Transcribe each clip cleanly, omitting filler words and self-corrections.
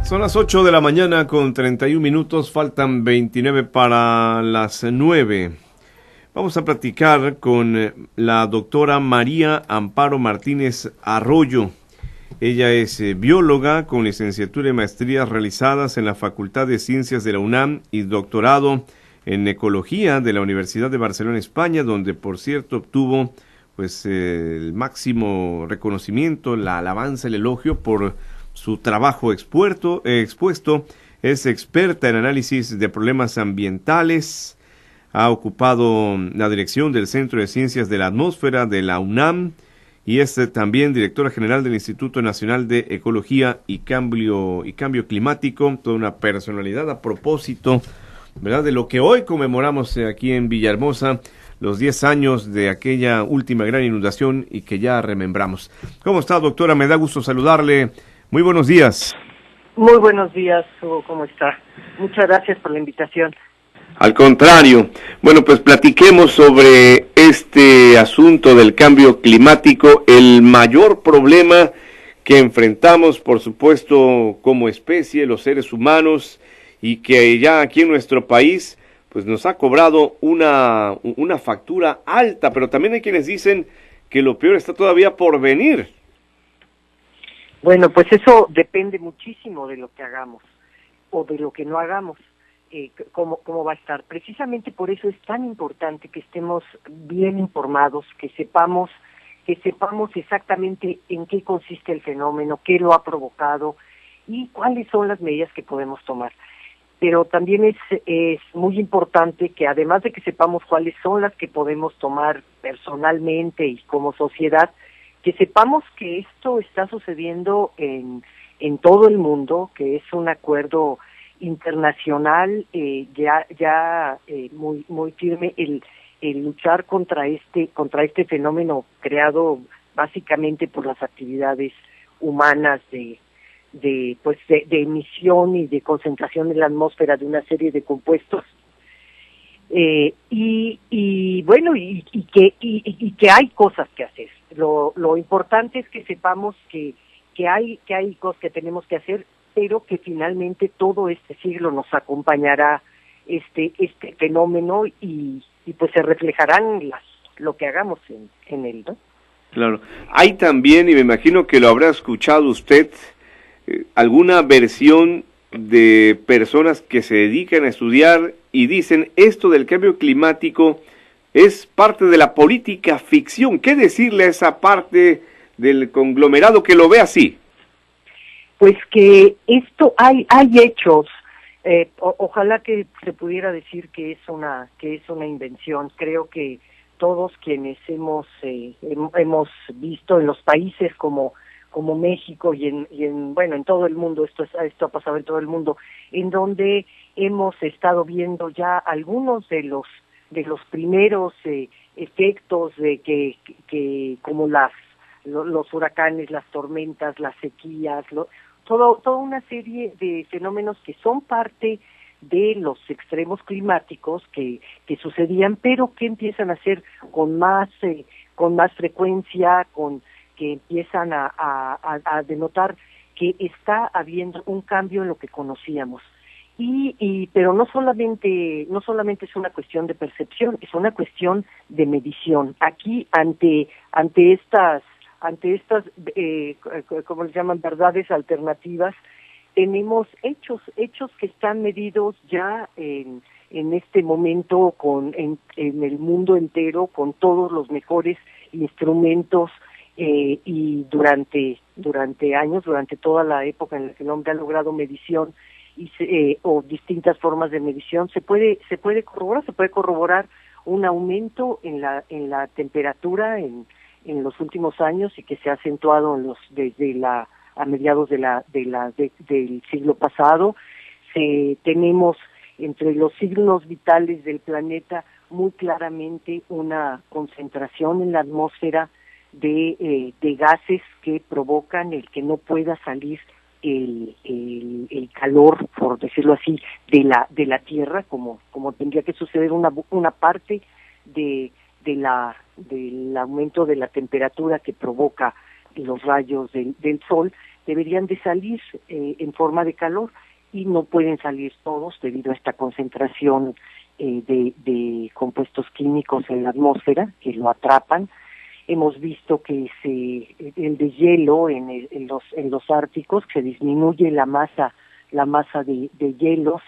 Son las 8 de la mañana con 31 minutos, faltan 29 para las 9. Vamos a platicar con la doctora María Amparo Martínez Arroyo. Ella es bióloga con licenciatura y maestrías realizadas en la Facultad de Ciencias de la UNAM y doctorado en Ecología de la Universidad de Barcelona, España, donde por cierto obtuvo el máximo reconocimiento, la alabanza, el elogio por su trabajo expuesto. Es experta en análisis de problemas ambientales, ha ocupado la dirección del Centro de Ciencias de la Atmósfera de la UNAM y es también directora general del Instituto Nacional de Ecología y Cambio Climático, toda una personalidad a propósito, ¿verdad?, de lo que hoy conmemoramos aquí en Villahermosa, los 10 años de aquella última gran inundación y que ya remembramos. ¿Cómo está, doctora? Me da gusto saludarle. Muy buenos días. Muy buenos días, Hugo, ¿cómo está? Muchas gracias por la invitación. Al contrario. Bueno, pues platiquemos sobre este asunto del cambio climático, el mayor problema que enfrentamos, por supuesto, como especie, los seres humanos, y que ya aquí en nuestro país pues nos ha cobrado una factura alta, pero también hay quienes dicen que lo peor está todavía por venir. Bueno, pues eso depende muchísimo de lo que hagamos o de lo que no hagamos, cómo va a estar. Precisamente por eso es tan importante que estemos bien informados, que sepamos exactamente en qué consiste el fenómeno, qué lo ha provocado y cuáles son las medidas que podemos tomar. Pero también es muy importante que además de que sepamos cuáles son las que podemos tomar personalmente y como sociedad, que sepamos que esto está sucediendo en todo el mundo, que es un acuerdo internacional muy firme el luchar contra este fenómeno creado básicamente por las actividades humanas de emisión y de concentración en la atmósfera de una serie de compuestos, y que hay cosas que hacer. Lo importante es que sepamos que hay cosas que tenemos que hacer, pero que finalmente todo este siglo nos acompañará este fenómeno y pues se reflejarán lo que hagamos en él, ¿no? Claro. Hay también, y me imagino que lo habrá escuchado usted, alguna versión de personas que se dedican a estudiar y dicen esto del cambio climático es parte de la política ficción. ¿Qué decirle a esa parte del conglomerado que lo ve así? Pues que esto hay hechos. Ojalá que se pudiera decir que es una invención. Creo que todos quienes hemos visto en los países como México y en todo el mundo, esto ha pasado en todo el mundo, en donde hemos estado viendo ya algunos de los primeros efectos de que como los huracanes, las tormentas, las sequías, toda una serie de fenómenos que son parte de los extremos climáticos que sucedían, pero que empiezan a ser con más frecuencia, que empiezan a denotar que está habiendo un cambio en lo que conocíamos. Pero no solamente es una cuestión de percepción, es una cuestión de medición. Aquí ante estas ¿cómo les llaman?, verdades alternativas, tenemos hechos que están medidos ya en este momento en el mundo entero, con todos los mejores instrumentos, y durante años, durante toda la época en la que el hombre ha logrado medición o distintas formas de medición, se puede corroborar un aumento en la temperatura en los últimos años, y que se ha acentuado a mediados del siglo pasado. Tenemos entre los signos vitales del planeta muy claramente una concentración en la atmósfera de gases que provocan el que no pueda salir el calor, por decirlo así, de la Tierra, como tendría que suceder una parte del aumento de la temperatura que provoca los rayos del sol. deberían de salir en forma de calor y no pueden salir todos debido a esta concentración de compuestos químicos en la atmósfera que lo atrapan. Hemos visto que el deshielo en los árticos, se disminuye la masa de hielos,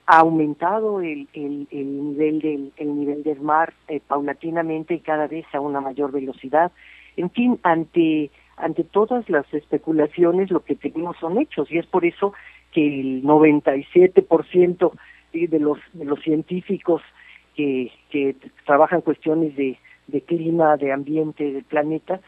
ha aumentado el nivel del mar paulatinamente y cada vez a una mayor velocidad. En fin, ante todas las especulaciones lo que tenemos son hechos, y es por eso que el 97% de los científicos que trabajan cuestiones de clima, de ambiente, del planeta,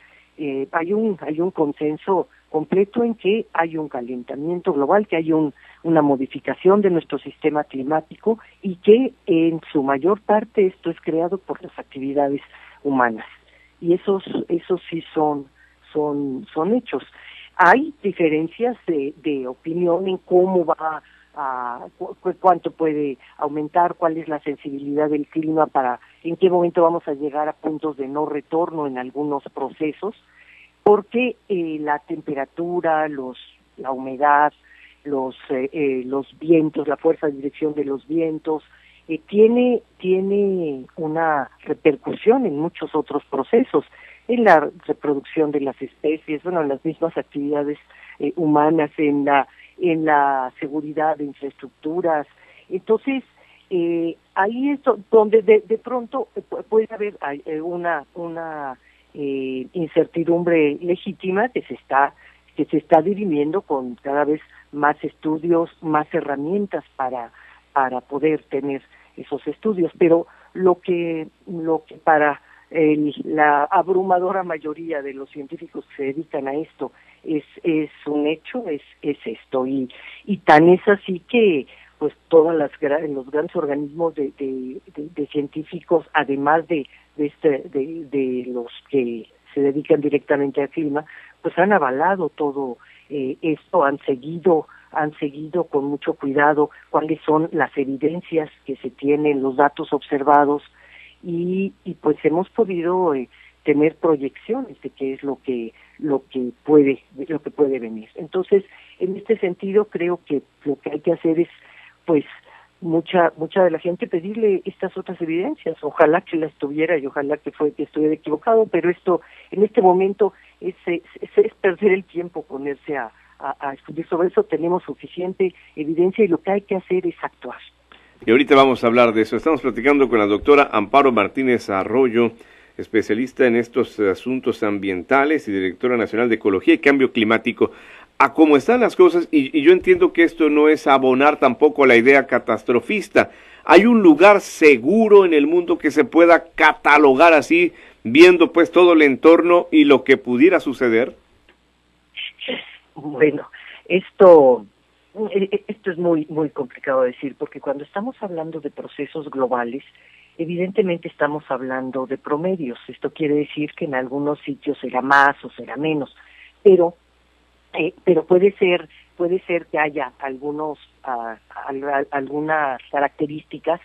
hay un consenso completo en que hay un calentamiento global, que hay una modificación de nuestro sistema climático y que en su mayor parte esto es creado por las actividades humanas. Y esos sí son hechos. Hay diferencias de opinión en cómo va cuánto puede aumentar, cuál es la sensibilidad del clima, en qué momento vamos a llegar a puntos de no retorno en algunos procesos, porque la temperatura, la humedad, los vientos, la fuerza de dirección de los vientos, tiene una repercusión en muchos otros procesos, en la reproducción de las especies, en las mismas actividades humanas, en la seguridad de infraestructuras. Entonces, ahí es donde de pronto puede haber una incertidumbre legítima que se está dirimiendo con cada vez más estudios, más herramientas para poder tener esos estudios, pero lo que para la abrumadora mayoría de los científicos que se dedican a esto es un hecho, es esto, y tan es así que pues todos los grandes organismos de científicos, además de los que se dedican directamente al clima, pues han avalado todo esto, han seguido con mucho cuidado cuáles son las evidencias que se tienen, los datos observados, y pues hemos podido tener proyecciones de qué es lo que puede venir. Entonces, en este sentido, creo que lo que hay que hacer es, pues, mucha de la gente pedirle estas otras evidencias. Ojalá que las tuviera y ojalá que estuviera equivocado, pero esto en este momento es perder el tiempo ponerse a estudiar sobre eso. Tenemos suficiente evidencia y lo que hay que hacer es actuar. Y ahorita vamos a hablar de eso. Estamos platicando con la doctora Amparo Martínez Arroyo, especialista en estos asuntos ambientales y directora nacional de Ecología y Cambio Climático. A cómo están las cosas, y yo entiendo que esto no es abonar tampoco a la idea catastrofista. ¿Hay un lugar seguro en el mundo que se pueda catalogar así, viendo pues todo el entorno y lo que pudiera suceder? Bueno, esto es muy complicado de decir, porque cuando estamos hablando de procesos globales, evidentemente estamos hablando de promedios. Esto quiere decir que en algunos sitios será más o será menos, pero puede ser que haya algunas características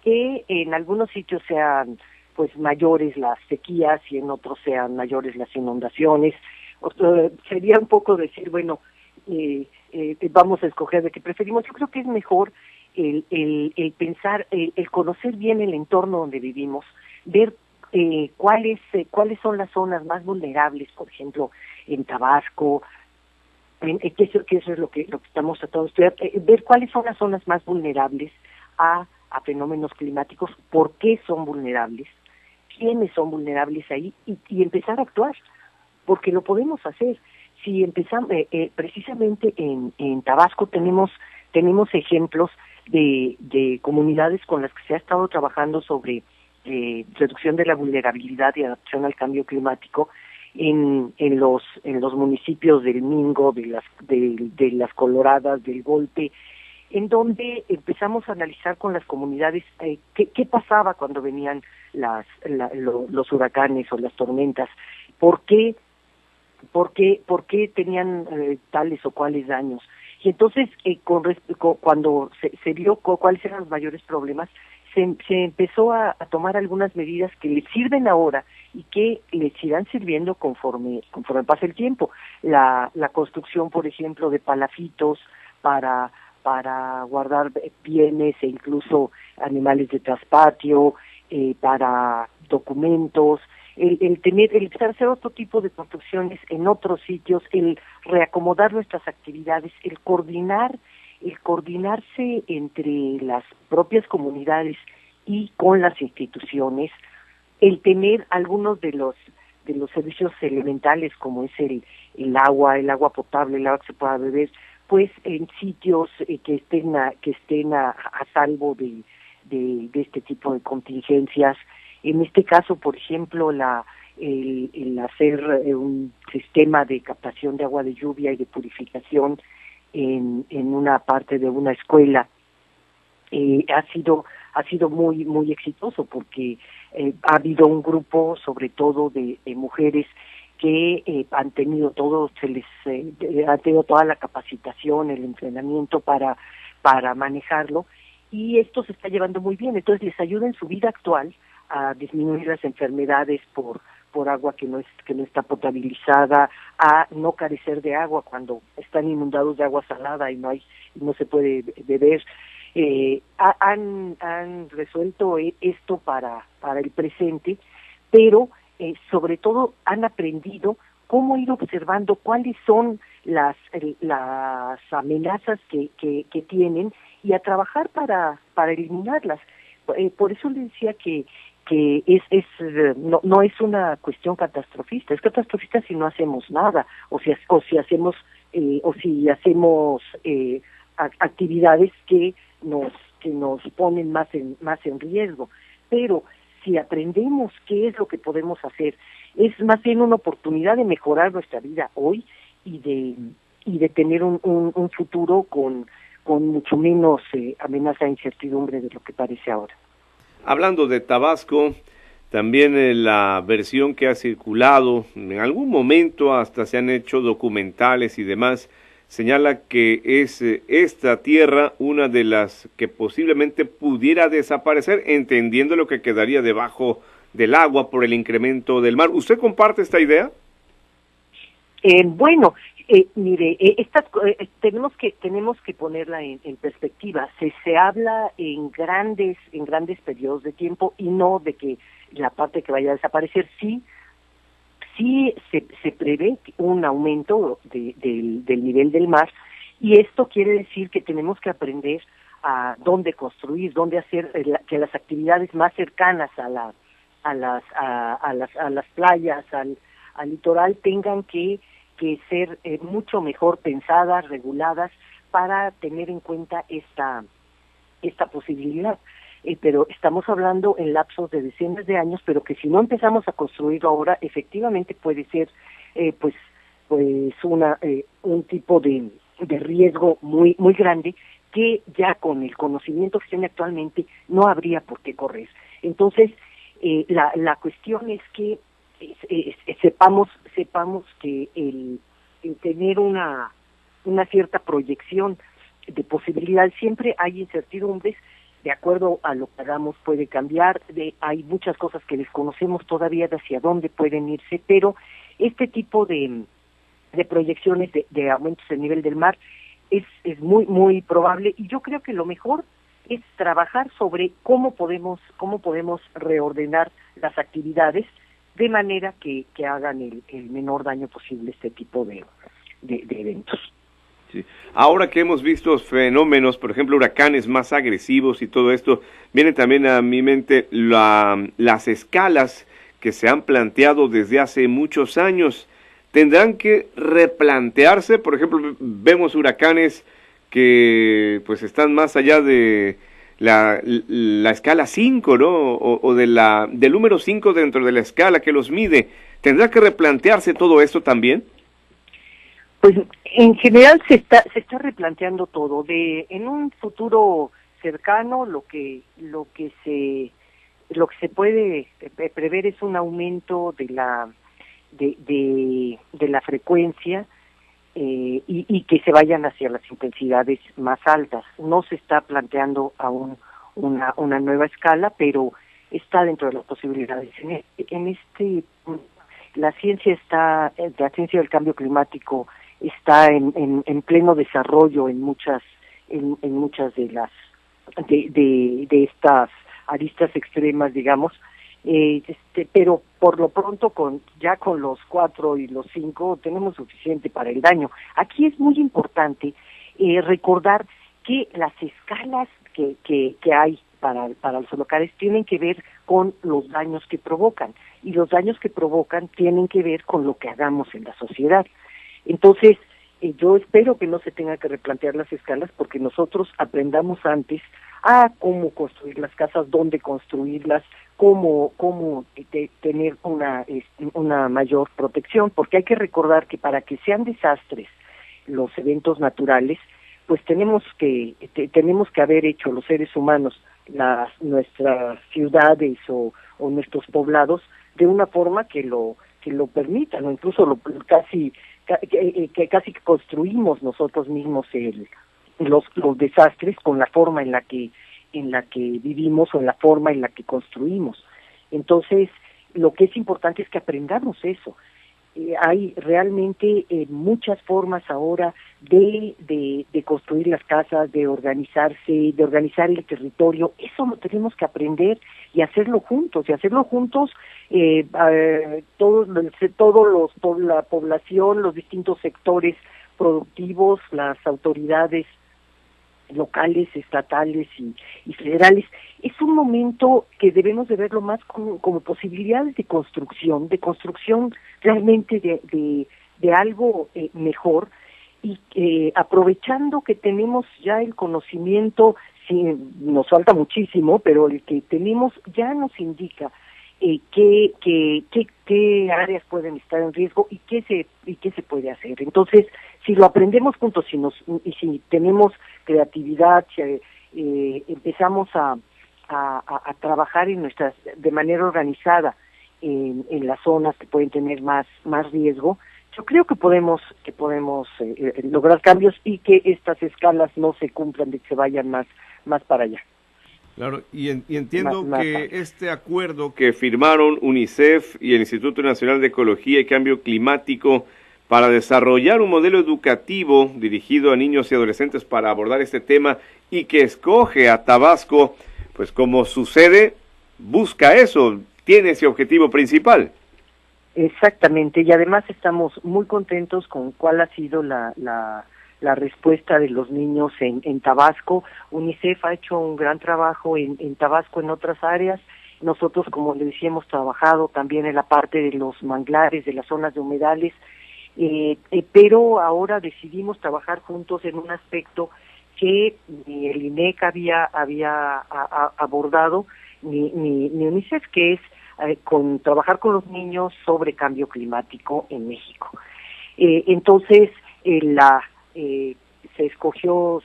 que en algunos sitios sean pues mayores las sequías y en otros sean mayores las inundaciones. Sería un poco decir, bueno, vamos a escoger de qué preferimos. Yo creo que es mejor el pensar, el conocer bien el entorno donde vivimos, ver cuáles son las zonas más vulnerables, por ejemplo, en Tabasco, que eso es lo que estamos tratando de estudiar, ver cuáles son las zonas más vulnerables a fenómenos climáticos, por qué son vulnerables, quiénes son vulnerables ahí, y empezar a actuar, porque lo podemos hacer. Si empezamos, precisamente en Tabasco tenemos ejemplos de comunidades con las que se ha estado trabajando sobre reducción de la vulnerabilidad y adaptación al cambio climático en los municipios del Mingo, de las Coloradas, del Golpe, en donde empezamos a analizar con las comunidades qué pasaba cuando venían los huracanes o las tormentas, por qué tenían tales o cuales daños. Y entonces, cuando se vio cuáles eran los mayores problemas, se empezó a tomar algunas medidas que les sirven ahora y que les irán sirviendo conforme pase el tiempo. La construcción, por ejemplo, de palafitos para guardar bienes e incluso animales de traspatio, para documentos, el empezar a hacer otro tipo de construcciones en otros sitios, el reacomodar nuestras actividades, el coordinarse entre las propias comunidades y con las instituciones, el tener algunos de los servicios elementales como es el agua potable, el agua que se pueda beber, pues en sitios que estén a salvo de este tipo de contingencias. En este caso, por ejemplo, el hacer un sistema de captación de agua de lluvia y de purificación en una parte de una escuela ha sido muy exitoso, porque ha habido un grupo, sobre todo de mujeres, que han tenido ha tenido toda la capacitación, el entrenamiento para manejarlo, y esto se está llevando muy bien. Entonces les ayuda en su vida actual a disminuir las enfermedades por agua que no está potabilizada, a no carecer de agua cuando están inundados de agua salada y no se puede beber. Han resuelto esto para el presente, pero sobre todo han aprendido cómo ir observando cuáles son las amenazas que tienen y a trabajar para eliminarlas. Por eso le decía que no es una cuestión catastrofista, es catastrofista si no hacemos nada, o si hacemos actividades que nos ponen más en riesgo. Pero si aprendemos qué es lo que podemos hacer, es más bien una oportunidad de mejorar nuestra vida hoy y de tener un futuro con mucho menos amenaza e incertidumbre de lo que parece ahora. Hablando de Tabasco, también la versión que ha circulado, en algún momento hasta se han hecho documentales y demás, señala que es esta tierra una de las que posiblemente pudiera desaparecer, entendiendo lo que quedaría debajo del agua por el incremento del mar. ¿Usted comparte esta idea? Bueno, mire, tenemos que ponerla en perspectiva. Se habla en grandes periodos de tiempo, y no de que la parte que vaya a desaparecer. Sí se prevé un aumento del nivel del mar, y esto quiere decir que tenemos que aprender a dónde construir, dónde hacer que las actividades más cercanas a las playas, al litoral, tengan que ser mucho mejor pensadas, reguladas, para tener en cuenta esta posibilidad. Pero estamos hablando en lapsos de decenas de años, pero que si no empezamos a construirlo ahora, efectivamente puede ser un tipo de riesgo muy grande, que ya con el conocimiento que tiene actualmente no habría por qué correr. Entonces, la cuestión es que sepamos que el tener una cierta proyección de posibilidad, siempre hay incertidumbres. De acuerdo a lo que hagamos puede cambiar, hay muchas cosas que desconocemos todavía de hacia dónde pueden irse, pero este tipo de proyecciones de aumentos del nivel del mar es muy probable, y yo creo que lo mejor es trabajar sobre cómo podemos reordenar las actividades de manera que hagan el menor daño posible este tipo de eventos. Sí. Ahora que hemos visto fenómenos, por ejemplo, huracanes más agresivos y todo esto, viene también a mi mente las escalas que se han planteado desde hace muchos años. Tendrán que replantearse. Por ejemplo, vemos huracanes que pues están más allá de la escala 5, ¿no? O del número 5 dentro de la escala que los mide. ¿Tendrá que replantearse todo esto también? Pues en general se está replanteando todo. En un futuro cercano lo que se puede prever es un aumento de la frecuencia y que se vayan hacia las intensidades más altas. No se está planteando aún una nueva escala, pero está dentro de las posibilidades. La ciencia del cambio climático está en pleno desarrollo en muchas de las de estas aristas extremas, digamos, pero por lo pronto con los 4 y los 5 tenemos suficiente para el daño. Aquí es muy importante recordar que las escalas que hay para los locales tienen que ver con los daños que provocan, y los daños que provocan tienen que ver con lo que hagamos en la sociedad. Entonces, yo espero que no se tenga que replantear las escalas, porque nosotros aprendamos antes a cómo construir las casas, dónde construirlas, cómo tener una mayor protección, porque hay que recordar que para que sean desastres los eventos naturales, pues tenemos que haber hecho los seres humanos nuestras ciudades o nuestros poblados de una forma que lo permitan, o incluso casi que construimos nosotros mismos los desastres con la forma en la que vivimos o en la forma en la que construimos. Entonces, lo que es importante es que aprendamos eso. Hay realmente muchas formas ahora de construir las casas, de organizarse, de organizar el territorio. Eso lo tenemos que aprender y hacerlo juntos, la población, los distintos sectores productivos, las autoridades locales, estatales y federales. Es un momento que debemos de verlo más como posibilidades de construcción realmente de algo mejor, y aprovechando que tenemos ya el conocimiento, sí, nos falta muchísimo, pero el que tenemos ya nos indica qué áreas pueden estar en riesgo y qué se puede hacer. Entonces, si lo aprendemos juntos, y si tenemos creatividad, si empezamos a trabajar de manera organizada en las zonas que pueden tener más riesgo, yo creo que podemos lograr cambios, y que estas escalas no se cumplan, de que se vayan más para allá. Claro, y entiendo que este acuerdo que firmaron UNICEF y el Instituto Nacional de Ecología y Cambio Climático para desarrollar un modelo educativo dirigido a niños y adolescentes para abordar este tema, y que escoge a Tabasco, pues como sucede, busca eso, tiene ese objetivo principal. Exactamente, y además estamos muy contentos con cuál ha sido la respuesta de los niños en Tabasco. UNICEF ha hecho un gran trabajo en Tabasco, en otras áreas. Nosotros, como le decía, hemos trabajado también en la parte de los manglares, de las zonas de humedales, pero ahora decidimos trabajar juntos en un aspecto que ni el INEC había abordado, ni UNICEF, que es trabajar con los niños sobre cambio climático en México. Entonces, se escogió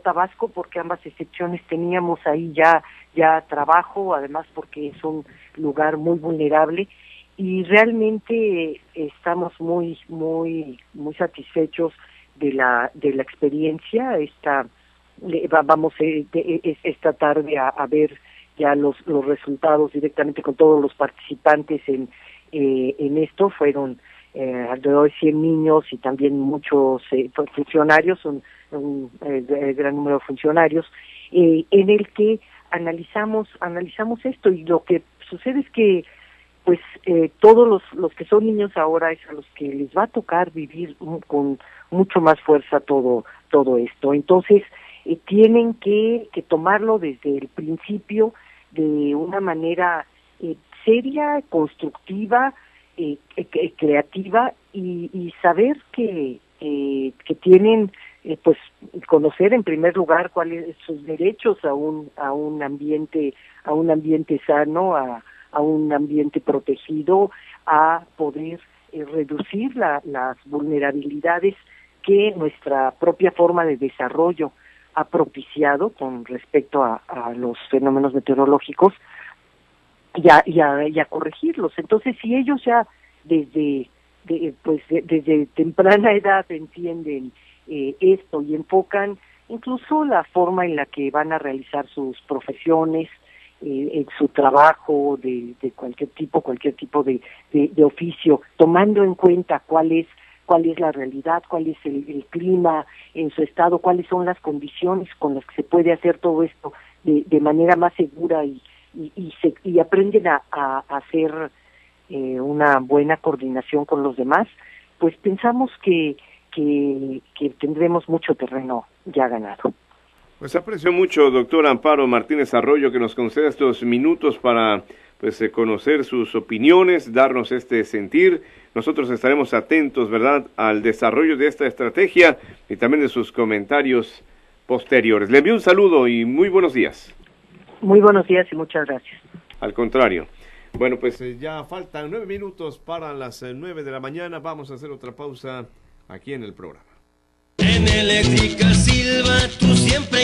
Tabasco porque ambas secciones teníamos ahí ya trabajo, además porque es un lugar muy vulnerable, y realmente estamos muy satisfechos de la experiencia. Vamos esta tarde a ver ya los resultados directamente con todos los participantes en esto. Fueron alrededor de 100 niños y también muchos funcionarios, un gran número de funcionarios, en el que analizamos esto, y lo que sucede es que pues todos los que son niños ahora es a los que les va a tocar vivir con mucho más fuerza todo esto. Entonces tienen que tomarlo desde el principio de una manera seria, constructiva, creativa, y saber que tienen pues conocer en primer lugar cuáles son sus derechos a un ambiente sano, a un ambiente protegido, a poder reducir las vulnerabilidades que nuestra propia forma de desarrollo ha propiciado con respecto a los fenómenos meteorológicos, y a corregirlos. Entonces, si ellos ya desde temprana edad entienden esto y enfocan incluso la forma en la que van a realizar sus profesiones, en su trabajo de cualquier tipo de oficio, tomando en cuenta cuál es la realidad, cuál es el clima en su estado, cuáles son las condiciones con las que se puede hacer todo esto de manera más segura y aprenden a hacer una buena coordinación con los demás, pues pensamos que tendremos mucho terreno ya ganado. Pues aprecio mucho, doctora Amparo Martínez Arroyo, que nos conceda estos minutos para conocer sus opiniones, darnos este sentir. Nosotros estaremos atentos, ¿verdad?, al desarrollo de esta estrategia y también de sus comentarios posteriores. Le envío un saludo y muy buenos días. Muy buenos días y muchas gracias. Al contrario. Bueno, pues ya faltan 9 minutos para las 9 de la mañana. Vamos a hacer otra pausa aquí en el programa. En Eléctrica Silva, tú siempre